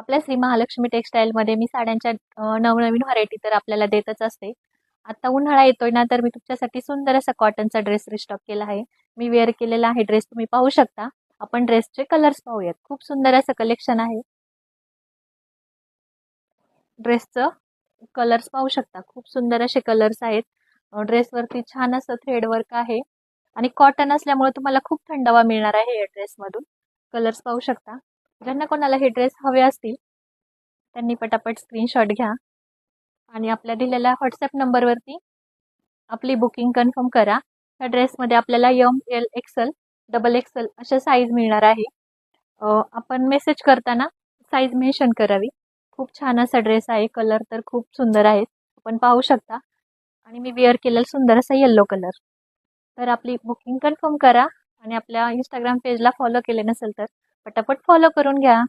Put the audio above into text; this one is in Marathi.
आपल्या श्री महालक्ष्मी टेक्सटाईलमध्ये मी साड्यांच्या नवनवीन व्हरायटी तर आपल्याला देतच असते. आता उन्हाळा येतोय ना, तर मी तुमच्यासाठी सुंदर असा कॉटनचा ड्रेस रिस्टॉक केला आहे. मी वेअर केलेला आहे ड्रेस, तुम्ही पाहू शकता. आपण ड्रेसचे कलर्स पाहूयात. खूप सुंदर असं कलेक्शन आहे. ड्रेसचं कलर्स पाहू शकता. खूप सुंदर असे कलर्स आहेत. ड्रेसवरती छान असं थ्रेड वर्क आहे आणि कॉटन असल्यामुळे तुम्हाला खूप थंडावा मिळणार आहे या ड्रेसमधून. कलर्स पाहू शकता. ज्यांना कोणाला हे ड्रेस हवे असतील त्यांनी पटापट स्क्रीनशॉट घ्या आणि आपल्या दिलेल्या व्हॉट्सॲप नंबरवरती आपली बुकिंग कन्फर्म करा. या ड्रेसमध्ये आपल्याला M, L, XL, double XL अशा साईज मिळणार आहे. आपण मेसेज करताना साईज मेन्शन करावी. खूप छान असा ड्रेस आहे. कलर तर खूप सुंदर आहेत. आपण पाहू शकता आणि मी वेअर केलेला सुंदर असा येल्लो कलर. तर आपली बुकिंग कन्फर्म करा आणि आपल्या इंस्टाग्राम पेजला फॉलो केले नसेल तर पटापट फॉलो करून घ्या.